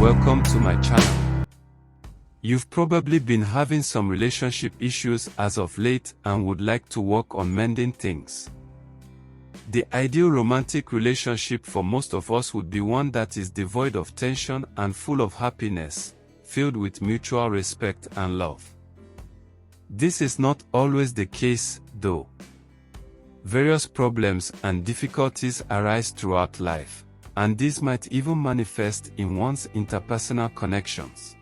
welcome to my channel. You've probably been having some relationship issues as of late and would like to work on mending things. The ideal romantic relationship for most of us would be one that is devoid of tension and full of happiness, filled with mutual respect and love. This is not always the case, though. Various problems and difficulties arise throughout life, and these might even manifest in one's interpersonal connections.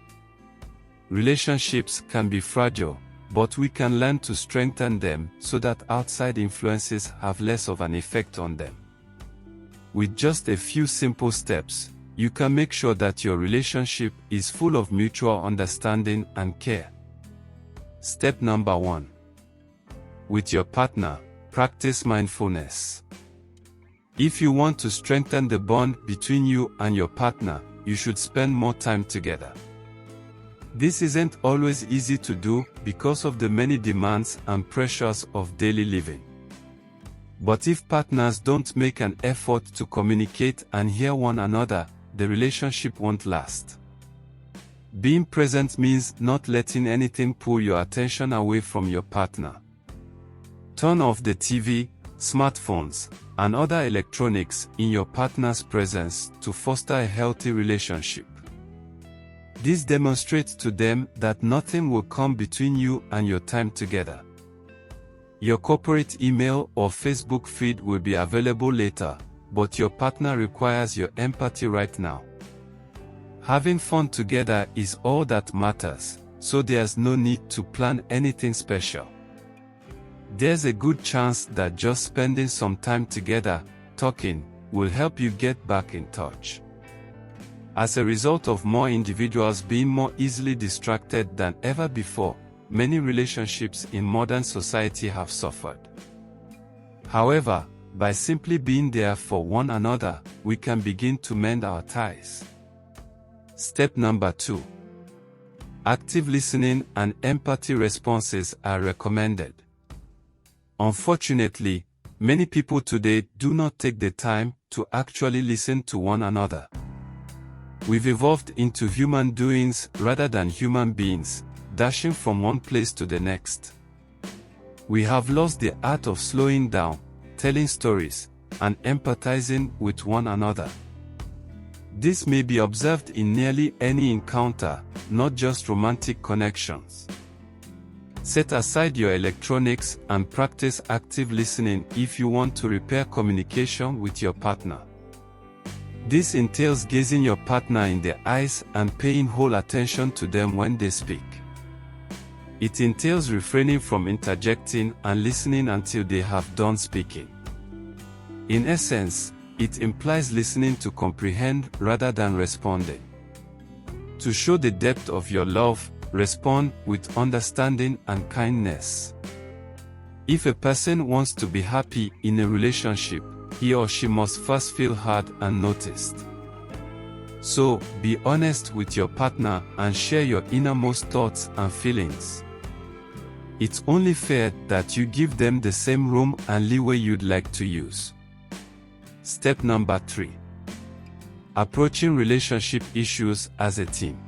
Relationships can be fragile, but we can learn to strengthen them so that outside influences have less of an effect on them. With just a few simple steps, you can make sure that your relationship is full of mutual understanding and care. Step number 1. With your partner, practice mindfulness. If you want to strengthen the bond between you and your partner, you should spend more time together. This isn't always easy to do because of the many demands and pressures of daily living. But if partners don't make an effort to communicate and hear one another, the relationship won't last. Being present means not letting anything pull your attention away from your partner. Turn off the TV, smartphones, and other electronics in your partner's presence to foster a healthy relationship. This demonstrates to them that nothing will come between you and your time together. Your corporate email or Facebook feed will be available later, but your partner requires your empathy right now. Having fun together is all that matters, so there's no need to plan anything special. There's a good chance that just spending some time together, talking, will help you get back in touch. As a result of more individuals being more easily distracted than ever before, many relationships in modern society have suffered. However, by simply being there for one another, we can begin to mend our ties. Step number 2. Active listening and empathy responses are recommended. Unfortunately, many people today do not take the time to actually listen to one another. We've evolved into human doings rather than human beings, dashing from one place to the next. We have lost the art of slowing down, telling stories, and empathizing with one another. This may be observed in nearly any encounter, not just romantic connections. Set aside your electronics and practice active listening if you want to repair communication with your partner. This entails gazing your partner in the eyes and paying whole attention to them when they speak. It entails refraining from interjecting and listening until they have done speaking. In essence, it implies listening to comprehend rather than responding. To show the depth of your love, respond with understanding and kindness. If a person wants to be happy in a relationship, he or she must first feel heard and noticed. So, be honest with your partner and share your innermost thoughts and feelings. It's only fair that you give them the same room and leeway you'd like to use. Step number 3. Approaching relationship issues as a team.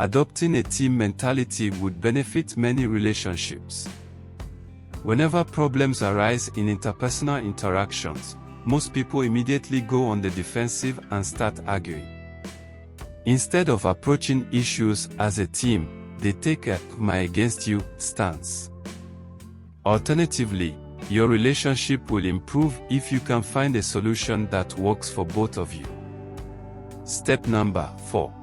Adopting a team mentality would benefit many relationships. Whenever problems arise in interpersonal interactions, most people immediately go on the defensive and start arguing. Instead of approaching issues as a team, they take a "my against you" stance. Alternatively, your relationship will improve if you can find a solution that works for both of you. Step number 4.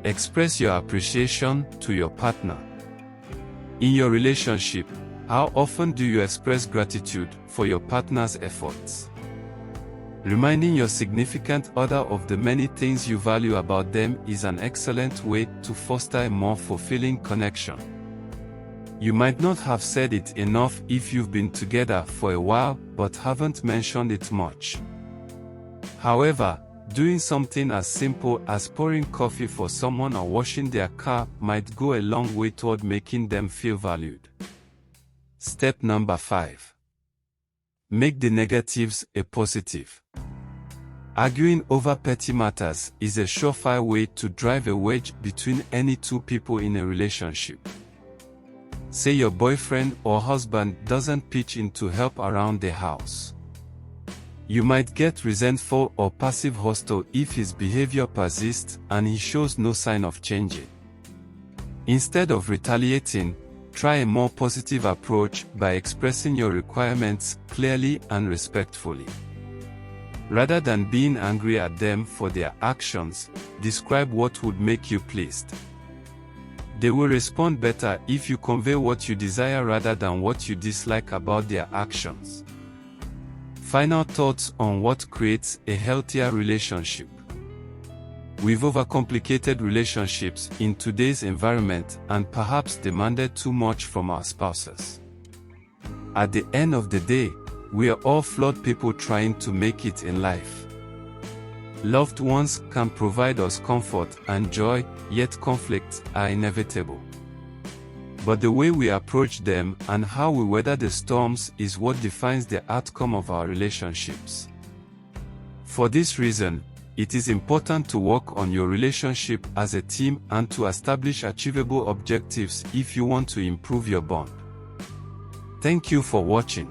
Express your appreciation to your partner. In your relationship, how often do you express gratitude for your partner's efforts? Reminding your significant other of the many things you value about them is an excellent way to foster a more fulfilling connection. You might not have said it enough if you've been together for a while but haven't mentioned it much. However, doing something as simple as pouring coffee for someone or washing their car might go a long way toward making them feel valued. Step number 5. Make the negatives a positive. Arguing over petty matters is a surefire way to drive a wedge between any two people in a relationship. Say your boyfriend or husband doesn't pitch in to help around the house. You might get resentful or passive hostile if his behavior persists and he shows no sign of changing. Instead of retaliating, try a more positive approach by expressing your requirements clearly and respectfully. Rather than being angry at them for their actions, describe what would make you pleased. They will respond better if you convey what you desire rather than what you dislike about their actions. Final thoughts on what creates a healthier relationship. We've overcomplicated relationships in today's environment and perhaps demanded too much from our spouses. At the end of the day, we are all flawed people trying to make it in life. Loved ones can provide us comfort and joy, yet conflicts are inevitable. But the way we approach them and how we weather the storms is what defines the outcome of our relationships. For this reason, it is important to work on your relationship as a team and to establish achievable objectives if you want to improve your bond. Thank you for watching.